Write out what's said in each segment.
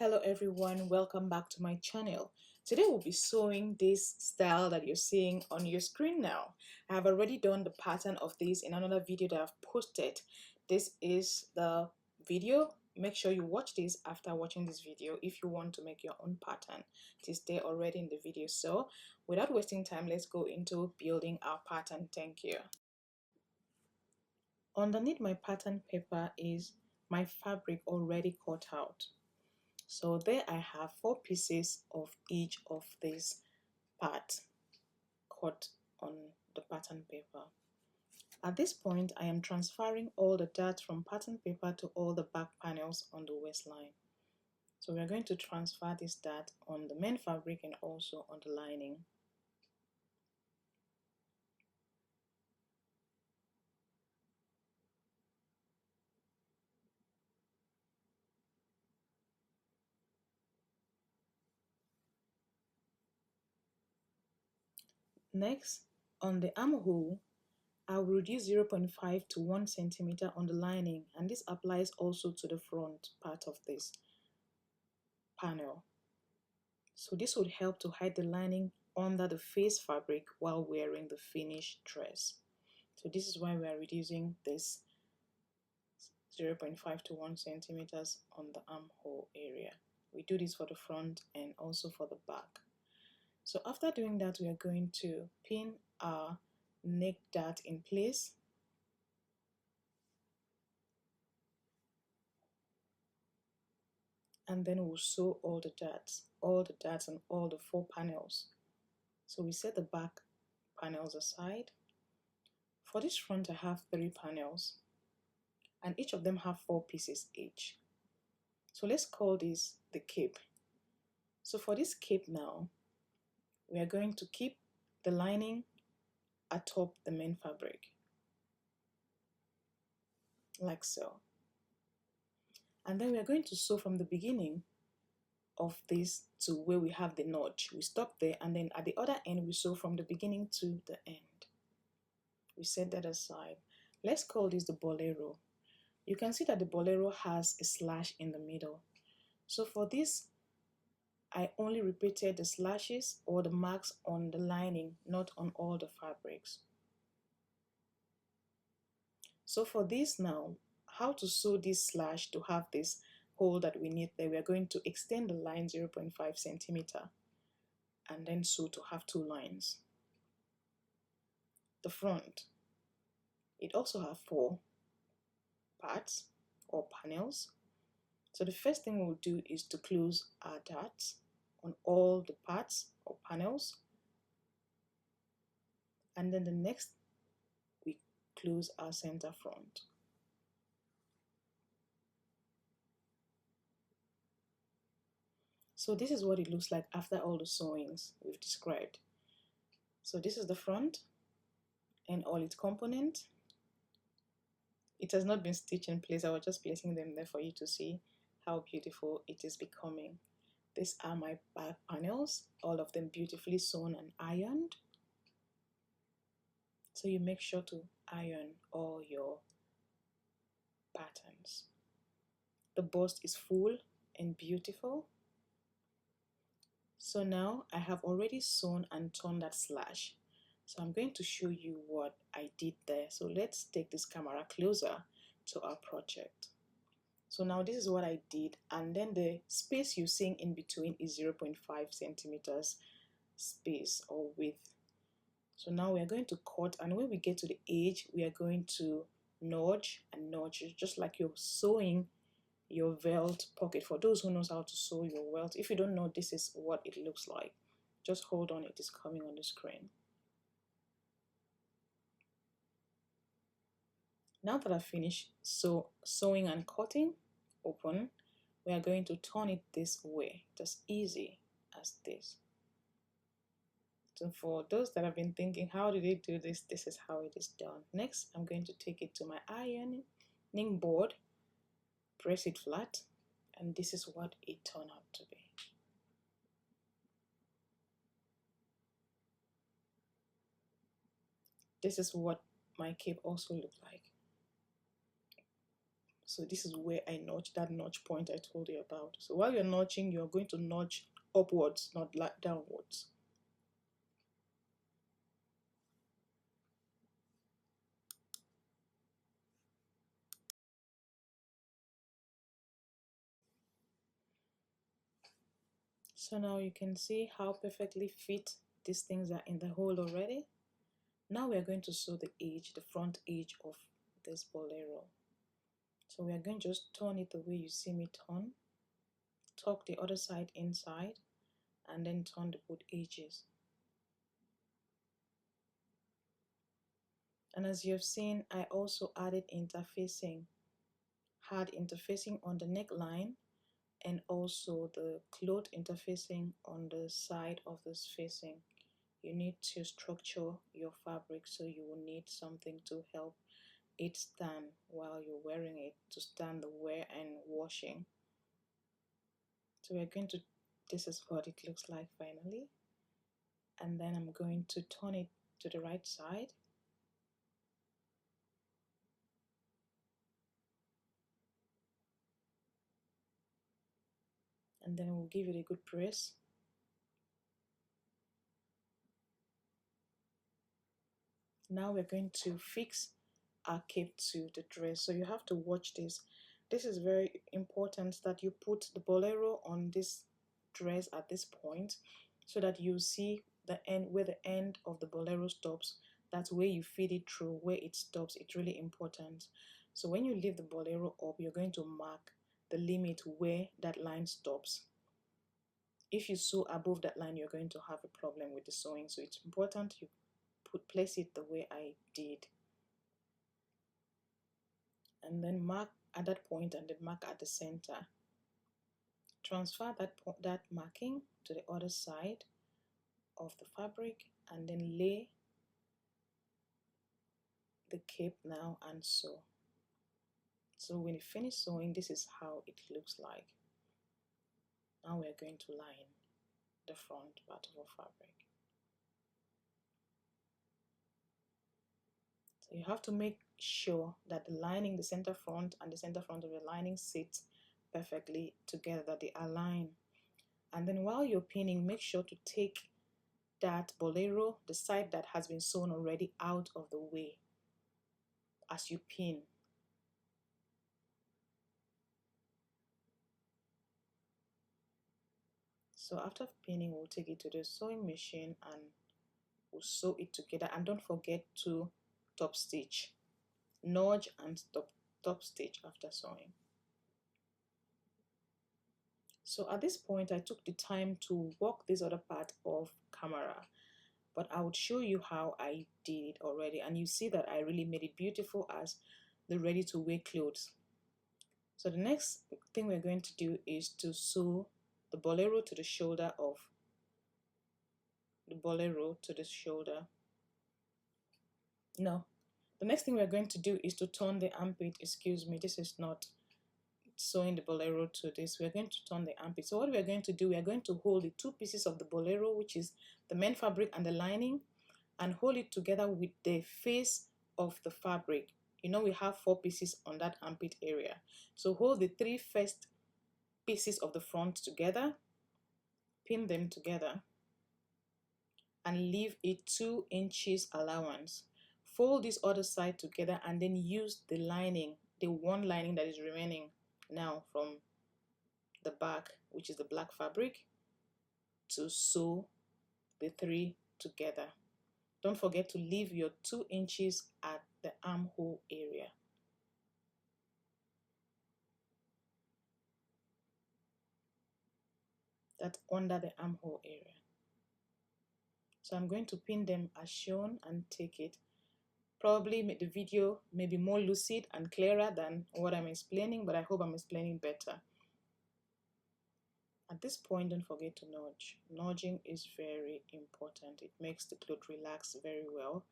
Hello everyone, welcome back to my channel. Today we'll be sewing this style that you're seeing on your screen now. I have already done the pattern of this in another video that I've posted. This is the video. Make sure you watch this after watching this video if you want to make your own pattern. It is there already in the video. So without wasting time, let's go into building our pattern. Thank you. Underneath my pattern paper is my fabric already cut out. So there I have 4 pieces of each of these parts cut on the pattern paper. At this point, I am transferring all the darts from pattern paper to all the back panels on the waistline. So we are going to transfer this dart on the main fabric and also on the lining. Next, on the armhole, I will reduce 0.5 to 1 centimeter on the lining, and this applies also to the front part of this panel. So this would help to hide the lining under the face fabric while wearing the finished dress. So this is why we are reducing this 0.5 to 1 centimeters on the armhole area. We do this for the front and also for the back. So after doing that, we are going to pin our neck dart in place. And then we'll sew all the darts on all the 4 panels. So we set the back panels aside. For this front, I have 3 panels, and each of them have 4 pieces each. So let's call this the cape. So for this cape now, we are going to keep the lining atop the main fabric, like so. And then we are going to sew from the beginning of this to where we have the notch. We stop there, and then at the other end, we sew from the beginning to the end. We set that aside. Let's call this the bolero. You can see that the bolero has a slash in the middle. So for this, I only repeated the slashes or the marks on the lining, not on all the fabrics. So for this now, how to sew this slash to have this hole that we need there, we are going to extend the line 0.5 centimeter and then sew to have 2 lines. The front, it also have 4 parts or panels. So the first thing we'll do is to close our darts on all the parts or panels, and then the next we close our center front. So this is what it looks like after all the sewings we've described. So this is the front and all its components. It has not been stitched in place. I was just placing them there for you to see how beautiful it is becoming. These are my back panels, all of them beautifully sewn and ironed. So you make sure to iron all your patterns. The bust is full and beautiful. So now I have already sewn and torn that slash. So I'm going to show you what I did there. So let's take this camera closer to our project. So now this is what I did, and then the space you're seeing in between is 0.5 centimeters space or width. So now we are going to cut, and when we get to the edge, we are going to notch and notch, just like you're sewing your welt pocket. For those who knows how to sew your welt, if you don't know, this is what it looks like. Just hold on, it is coming on the screen. Now that I've finished sewing and cutting open, we are going to turn it this way, just easy as this. So for those that have been thinking, how do they do this? This is how it is done. Next, I'm going to take it to my ironing board, press it flat, and this is what it turned out to be. This is what my cape also looked like. So this is where I notch, that notch point I told you about. So while you're notching, you're going to notch upwards, not downwards. So now you can see how perfectly fit these things are in the hole already. Now we are going to sew the edge, the front edge of this bolero. So we are going to just turn it the way you see me turn, tuck the other side inside, and then turn the both edges. And as you have seen, I also added interfacing, had interfacing on the neckline and also the cloth interfacing on the side of this facing. You need to structure your fabric, so you will need something to help it stand while you're wearing it, to stand the wear and washing. So we're going to, this is what it looks like finally. And then I'm going to turn it to the right side. And then we'll give it a good press. Now we're going to fix our cape to the dress. So you have to watch this. This is very important that you put the bolero on this dress at this point, so that you see the end, where the end of the bolero stops. That's where you feed it through, where it stops. It's really important. So when you leave the bolero up, you're going to mark the limit where that line stops. If you sew above that line, you're going to have a problem with the sewing. So it's important you place it the way I did. And then mark at that point and then mark at the center. Transfer that marking to the other side of the fabric and then lay the cape now and sew. So when you finish sewing, this is how it looks like. Now we're going to line the front part of our fabric. So you have to make sure that the lining, the center front and the center front of the lining sits perfectly together, that they align. And then while you're pinning, make sure to take that bolero, the side that has been sewn already, out of the way as you pin. So after pinning, we'll take it to the sewing machine and we'll sew it together. And don't forget to top stitch, nudge and top stitch after sewing. So at this point, I took the time to work this other part of camera, but I would show you how I did it already, and you see that I really made it beautiful as the ready to wear clothes. So the next thing we're going to do is to sew the bolero to the shoulder of the bolero to the shoulder. No, the next thing we're going to do is to turn the armpit. Excuse me, this is not sewing the bolero to this. We're going to turn the armpit. So what we're going to do, we're going to hold the two pieces of the bolero, which is the main fabric and the lining, and hold it together with the face of the fabric. You know, we have 4 pieces on that armpit area. So hold the 3 first pieces of the front together, pin them together, and leave a 2 inches allowance. Fold this other side together and then use the lining, the one lining that is remaining now from the back, which is the black fabric, to sew the 3 together. Don't forget to leave your 2 inches at the armhole area. That's under the armhole area. So I'm going to pin them as shown and take it. Probably the video may be more lucid and clearer than what I'm explaining, but I hope I'm explaining better. At this point, don't forget to nudge. Nudging is very important. It makes the cloth relax very well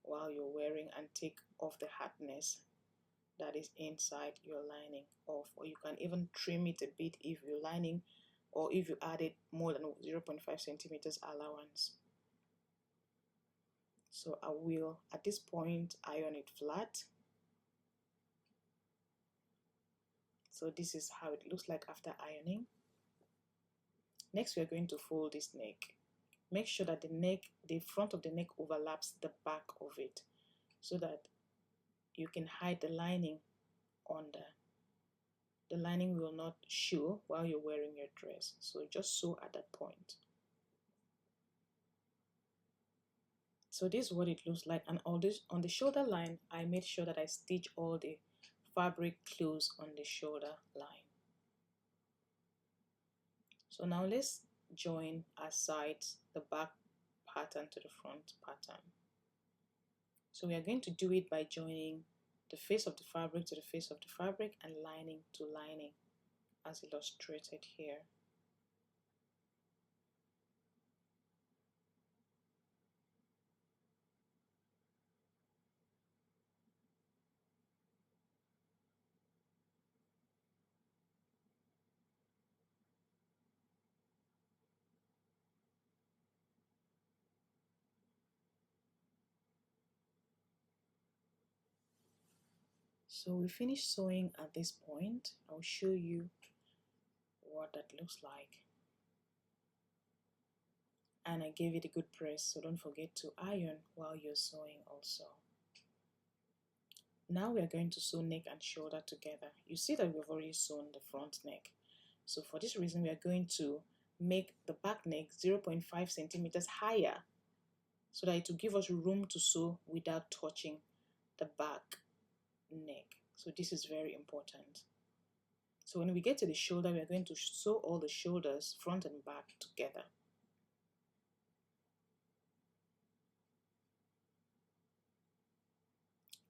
while you're wearing and take off the hardness that is inside your lining off. Or you can even trim it a bit if you're lining, or if you added more than 0.5 centimeters allowance. So I will, at this point, iron it flat. So this is how it looks like after ironing. Next, we are going to fold this neck. Make sure that the front of the neck overlaps the back of it so that you can hide the lining under. The lining will not show while you're wearing your dress. So just sew at that point. So this is what it looks like, and on the shoulder line, I made sure that I stitch all the fabric close on the shoulder line. So now let's join our sides, the back pattern to the front pattern. So we are going to do it by joining the face of the fabric to the face of the fabric and lining to lining as illustrated here. So we finished sewing at this point. I'll show you what that looks like. And I gave it a good press, so don't forget to iron while you're sewing also. Now we are going to sew neck and shoulder together. You see that we've already sewn the front neck. So for this reason, we are going to make the back neck 0.5 centimeters higher so that it will give us room to sew without touching the back neck. So this is very important. So when we get to the shoulder, we are going to sew all the shoulders, front and back, together.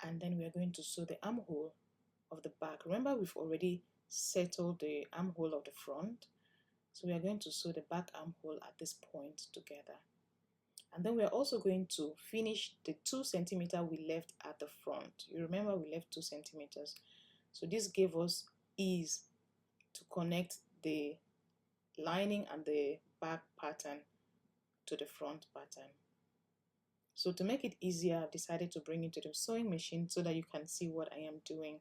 And then we are going to sew the armhole of the back. Remember, we've already settled the armhole of the front. So we are going to sew the back armhole at this point together. And then we are also going to finish the 2 centimeters we left at the front. You remember we left 2 centimeters. So this gave us ease to connect the lining and the back pattern to the front pattern. So to make it easier, I've decided to bring it to the sewing machine so that you can see what I am doing.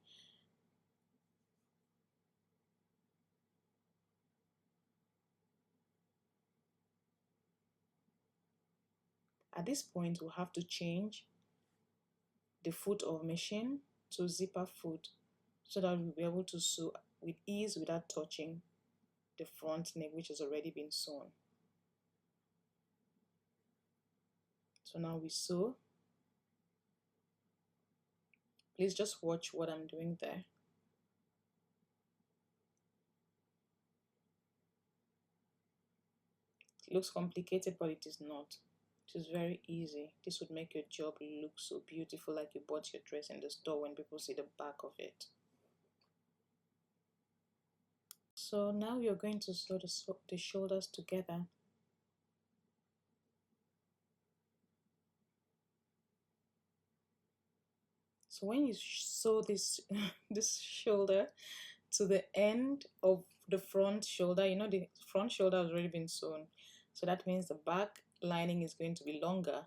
At this point, we'll have to change the foot of machine to zipper foot so that we'll be able to sew with ease without touching the front neck, which has already been sewn. So now we sew. Please just watch what I'm doing there. It looks complicated, but it is not. It is very easy. This would make your job look so beautiful, like you bought your dress in the store when people see the back of it. So now you're going to sew the shoulders together. So when you sew this this shoulder to the end of the front shoulder, you know the front shoulder has already been sewn. So that means the back lining is going to be longer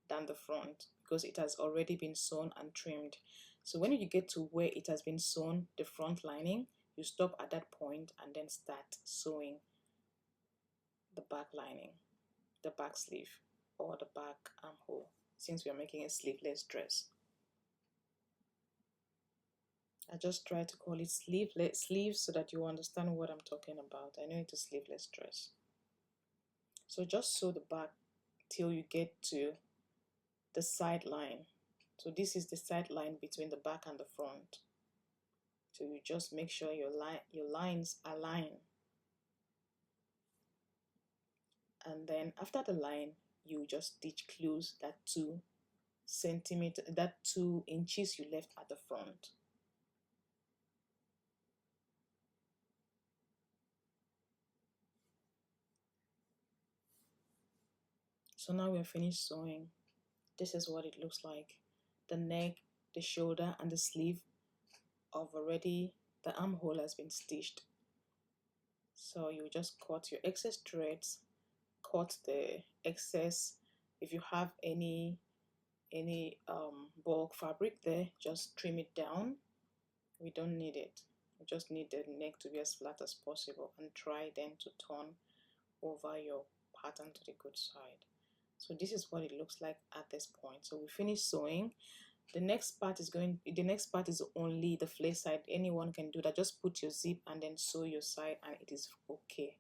than the front because it has already been sewn and trimmed. So when you get to where it has been sewn, the front lining, you stop at that point and then start sewing the back lining, the back sleeve or the back armhole, since we are making a sleeveless dress. I just try to call it sleeves so that you understand what I'm talking about. I know it's a sleeveless dress. So just sew the back till you get to the side line. So this is the side line between the back and the front. So you just make sure your lines align. And then after the line, you just stitch close that 2 inches you left at the front. So now we're finished sewing. This is what it looks like. The neck, the shoulder, and the sleeve of already, the armhole has been stitched. So you just cut your excess threads, cut the excess. If you have any bulk fabric there, just trim it down. We don't need it. You just need the neck to be as flat as possible, and try then to turn over your pattern to the good side. So this is what it looks like at this point. So we finished sewing. The next part is only the flare side. Anyone can do that. Just put your zip and then sew your side, and it is okay.